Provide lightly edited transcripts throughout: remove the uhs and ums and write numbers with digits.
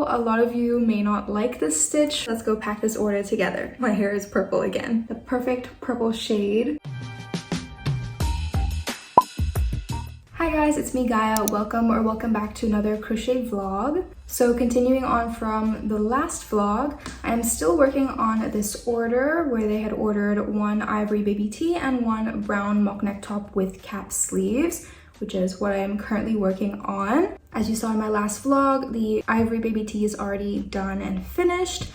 A lot of you may not like this stitch. Let's go pack this order together. My hair is purple again. The perfect purple shade. Hi guys, it's me Gaia. Welcome back to another crochet vlog. So continuing on from the last vlog, I am still working on this order where they had ordered one ivory baby tee and one brown mock neck top with cap sleeves, which is what I am currently working on. As you saw in my last vlog, the ivory baby tee is already done and finished.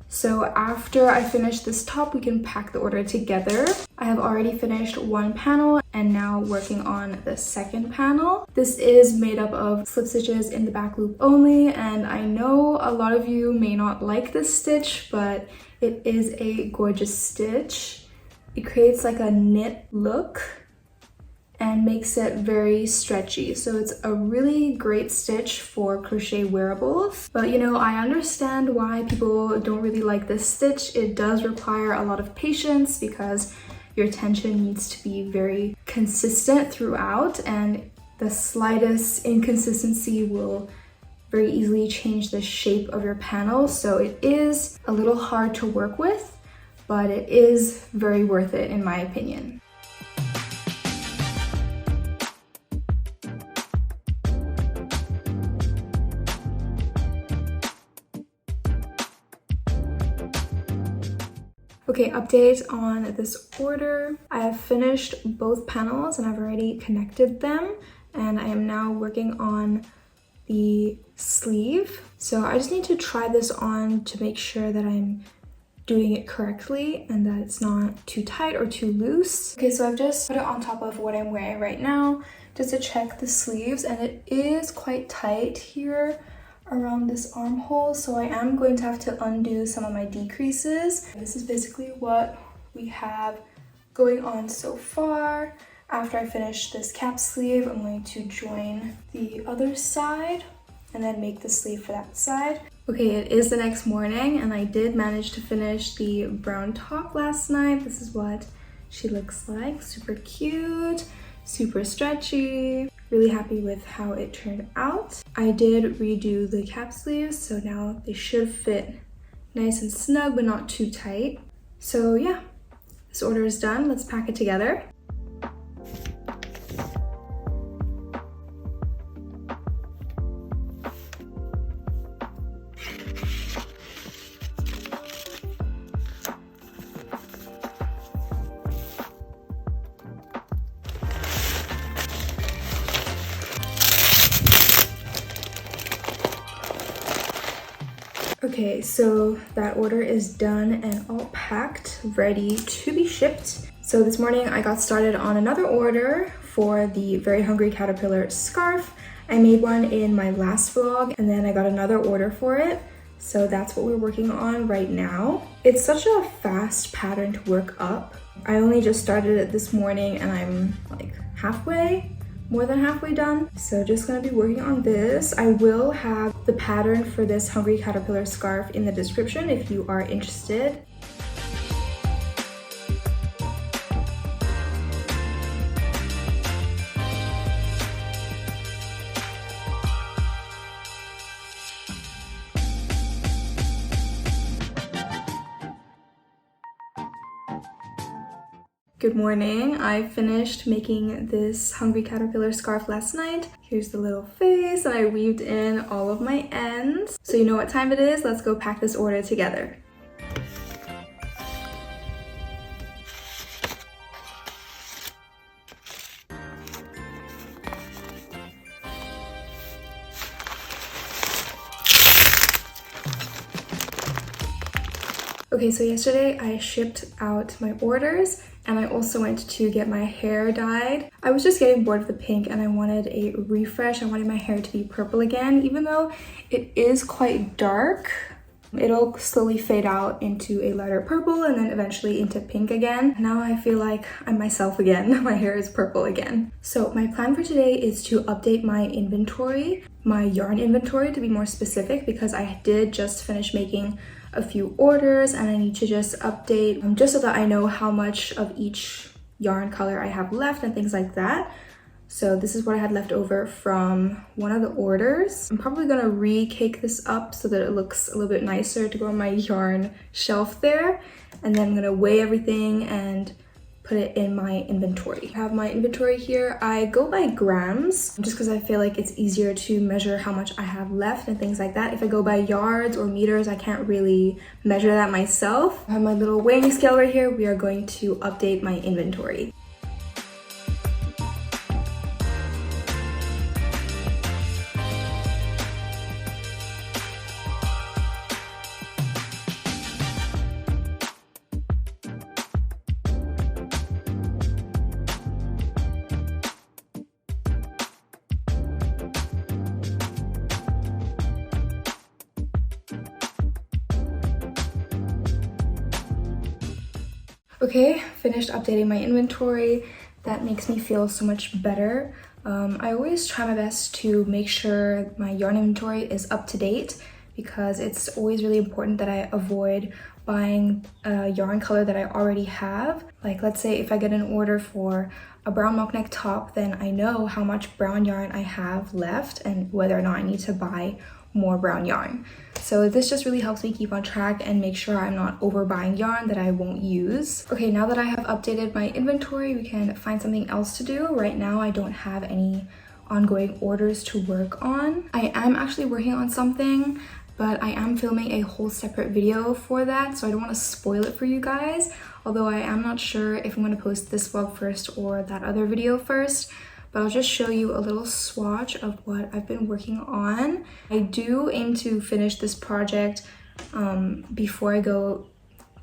So after I finish this top, we can pack the order together. I have already finished one panel and now working on the second panel. This is made up of slip stitches in the back loop only, and I know a lot of you may not like this stitch, but it is a gorgeous stitch. It creates like a knit look and makes it very stretchy. So it's a really great stitch for crochet wearables. But you know, I understand why people don't really like this stitch. It does require a lot of patience because your tension needs to be very consistent throughout, and the slightest inconsistency will very easily change the shape of your panel. So it is a little hard to work with, but it is very worth it in my opinion. Okay, update on this order. I have finished both panels and I've already connected them, and I am now working on the sleeve. So I just need to try this on to make sure that I'm doing it correctly and that it's not too tight or too loose. Okay, so I've just put it on top of what I'm wearing right now just to check the sleeves, and it is quite tight here around this armhole, so I am going to have to undo some of my decreases. This is basically what we have going on so far. After I finish this cap sleeve, I'm going to join the other side and then make the sleeve for that side. Okay, it is the next morning and I did manage to finish the brown top last night. This is what she looks like. Super cute, super stretchy. Really happy with how it turned out. I did redo the cap sleeves, so now they should fit nice and snug but not too tight. So yeah, this order is done. Let's pack it together. Okay, so that order is done and all packed, ready to be shipped. So this morning I got started on another order for the Very Hungry Caterpillar scarf. I made one in my last vlog and then I got another order for it. So that's what we're working on right now. It's such a fast pattern to work up. I only just started it this morning and I'm like more than halfway done. So just gonna be working on this. I will have the pattern for this Hungry Caterpillar scarf in the description if you are interested. Good morning. I finished making this Hungry Caterpillar scarf last night. Here's the little face, and I weaved in all of my ends. So you know what time it is? Let's go pack this order together. Okay, so yesterday I shipped out my orders and I also went to get my hair dyed. I was just getting bored of the pink and I wanted a refresh. I wanted my hair to be purple again, even though it is quite dark. It'll slowly fade out into a lighter purple and then eventually into pink again. Now I feel like I'm myself again. My hair is purple again. So my plan for today is to update my inventory, my yarn inventory to be more specific, because I did just finish making a few orders and I need to just update just so that I know how much of each yarn color I have left and things like that. So this is what I had left over from one of the orders. I'm probably gonna re-cake this up so that it looks a little bit nicer to go on my yarn shelf there. And then I'm gonna weigh everything and put it in my inventory. I have my inventory here. I go by grams just because I feel like it's easier to measure how much I have left and things like that. If I go by yards or meters, I can't really measure that myself. I have my little weighing scale right here. We are going to update my inventory. Okay, finished updating my inventory. That makes me feel so much better. I always try my best to make sure my yarn inventory is up to date because it's always really important that I avoid buying a yarn color that I already have. Like, let's say if I get an order for a brown mock neck top, then I know how much brown yarn I have left and whether or not I need to buy more brown yarn. So this just really helps me keep on track and make sure I'm not overbuying yarn that I won't use. Okay, now that I have updated my inventory, we can find something else to do. Right now, I don't have any ongoing orders to work on. I am actually working on something, but I am filming a whole separate video for that, so I don't want to spoil it for you guys. Although I am not sure if I'm going to post this vlog first or that other video first. But I'll just show you a little swatch of what I've been working on. I do aim to finish this project before I go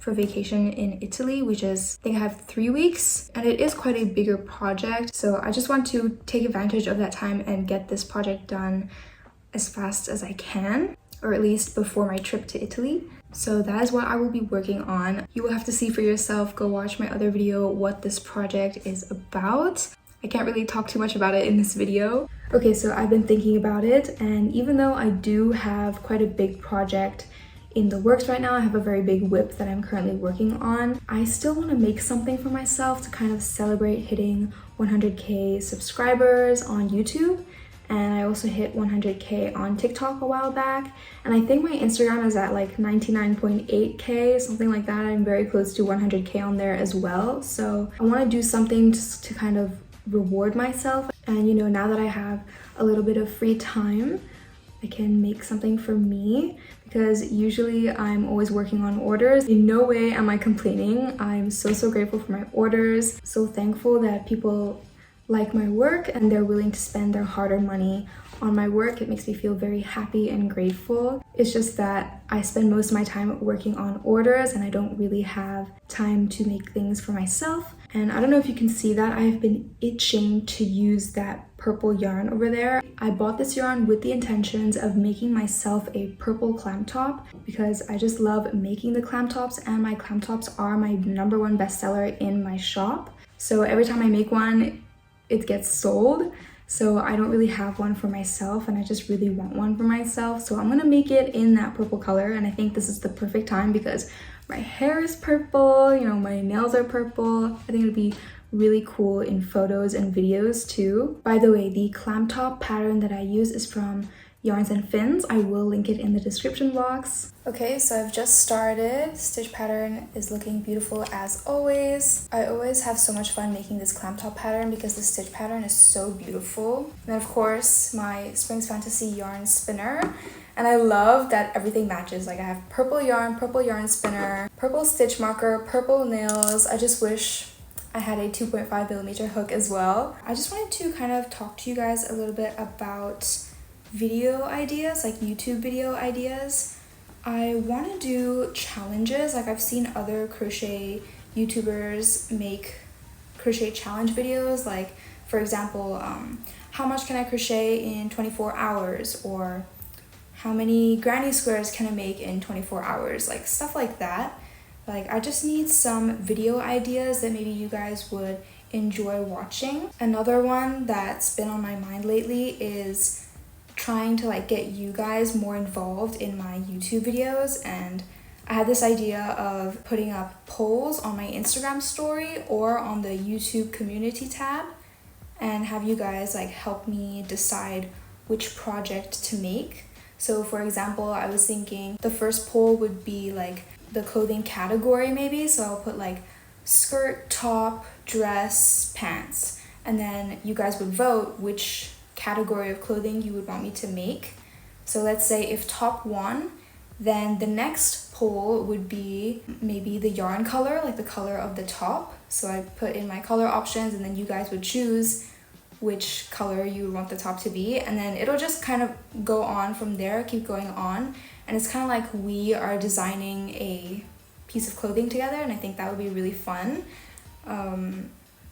for vacation in Italy, which is, I think I have 3 weeks, and it is quite a bigger project. So I just want to take advantage of that time and get this project done as fast as I can, or at least before my trip to Italy. So that is what I will be working on. You will have to see for yourself, go watch my other video, what this project is about. I can't really talk too much about it in this video. Okay, so I've been thinking about it, and even though I do have quite a big project in the works right now, I have a very big whip that I'm currently working on, I still want to make something for myself to kind of celebrate hitting 100k subscribers on YouTube. And I also hit 100k on TikTok a while back, and I think my Instagram is at like 99.8k, something like that. I'm very close to 100k on there as well. So I want to do something just to kind of reward myself, and you know, now that I have a little bit of free time, I can make something for me, because usually I'm always working on orders. In no way am I complaining. I'm so grateful for my orders, so thankful that people like my work and they're willing to spend their hard-earned money on my work. It makes me feel very happy and grateful. It's just that I spend most of my time working on orders and I don't really have time to make things for myself. And I don't know if you can see that, I've been itching to use that purple yarn over there. I bought this yarn with the intentions of making myself a purple clam top because I just love making the clam tops, and my clam tops are my #1 bestseller in my shop. So every time I make one, it gets sold. So I don't really have one for myself, and I just really want one for myself. So I'm gonna make it in that purple color, and I think this is the perfect time because my hair is purple, you know, my nails are purple. I think it'd be really cool in photos and videos too. By the way, the clam top pattern that I use is from Yarns and Fins. I will link it in the description box. Okay, so I've just started. Stitch pattern is looking beautiful as always. I always have so much fun making this clam top pattern because the stitch pattern is so beautiful. And then of course my Springs Fantasy yarn spinner. And I love that everything matches. Like I have purple yarn spinner, purple stitch marker, purple nails. I just wish I had a 2.5mm hook as well. I just wanted to kind of talk to you guys a little bit about video ideas, like YouTube video ideas. I want to do challenges. Like I've seen other crochet YouTubers make crochet challenge videos, like for example, how much can I crochet in 24 hours, or how many granny squares can I make in 24 hours, like stuff like that. Like I just need some video ideas that maybe you guys would enjoy watching. Another one that's been on my mind lately is trying to like get you guys more involved in my YouTube videos, and I had this idea of putting up polls on my Instagram story or on the YouTube community tab. and have you guys like help me decide which project to make. So for example, I was thinking the first poll would be like the clothing category maybe, so I'll put like skirt, top, dress, pants, and then you guys would vote which category of clothing you would want me to make. So let's say if top won, then the next poll would be maybe the yarn color, like the color of the top. So I put in my color options and then you guys would choose which color you want the top to be, and then it'll just kind of go on from there, keep going on, and it's kind of like we are designing a piece of clothing together, and I think that would be really fun.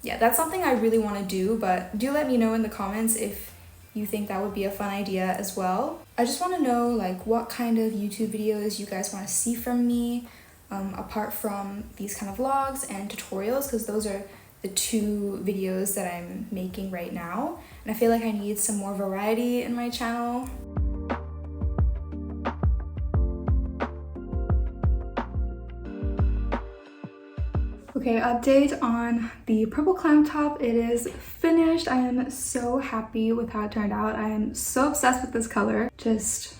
Yeah, that's something I really want to do, but do let me know in the comments if you think that would be a fun idea as well. I just want to know like what kind of YouTube videos you guys want to see from me, apart from these kind of vlogs and tutorials, because those are the two videos that I'm making right now, and I feel like I need some more variety in my channel. Okay, update on the purple clam top. It is finished. I am so happy with how it turned out. I am so obsessed with this color. Just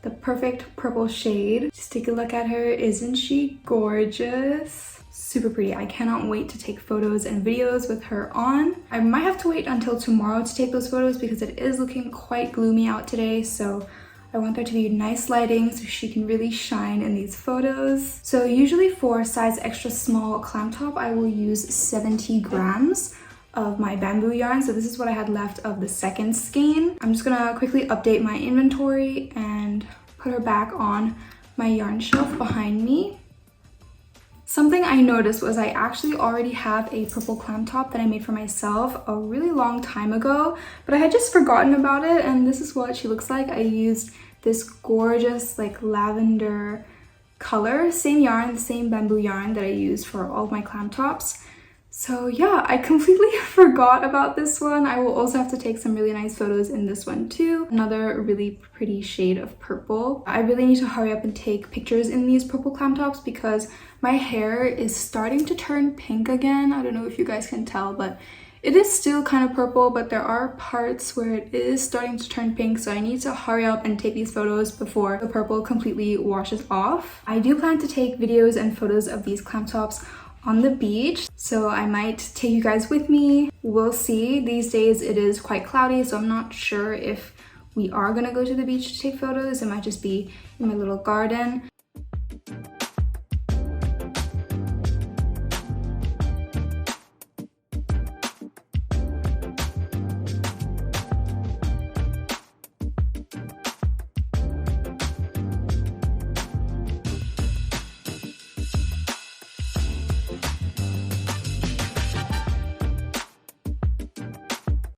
the perfect purple shade. Just take a look at her. Isn't she gorgeous? Super pretty. I cannot wait to take photos and videos with her on. I might have to wait until tomorrow to take those photos because it is looking quite gloomy out today, so I want there to be nice lighting so she can really shine in these photos. So usually for size extra small clam top, I will use 70 grams of my bamboo yarn. So this is what I had left of the second skein. I'm just gonna quickly update my inventory and put her back on my yarn shelf behind me. Something I noticed was I actually already have a purple clam top that I made for myself a really long time ago, but I had just forgotten about it, and this is what she looks like. I used this gorgeous like lavender color, same yarn, the same bamboo yarn that I used for all of my clam tops. So yeah, I completely forgot about this one. I will also have to take some really nice photos in this one too. Another really pretty shade of purple. I really need to hurry up and take pictures in these purple clam tops because my hair is starting to turn pink again. I don't know if you guys can tell, but it is still kind of purple, but there are parts where it is starting to turn pink, so I need to hurry up and take these photos before the purple completely washes off. I do plan to take videos and photos of these clam tops on the beach, so I might take you guys with me. We'll see. These days it is quite cloudy, so I'm not sure if we are gonna go to the beach to take photos. It might just be in my little garden.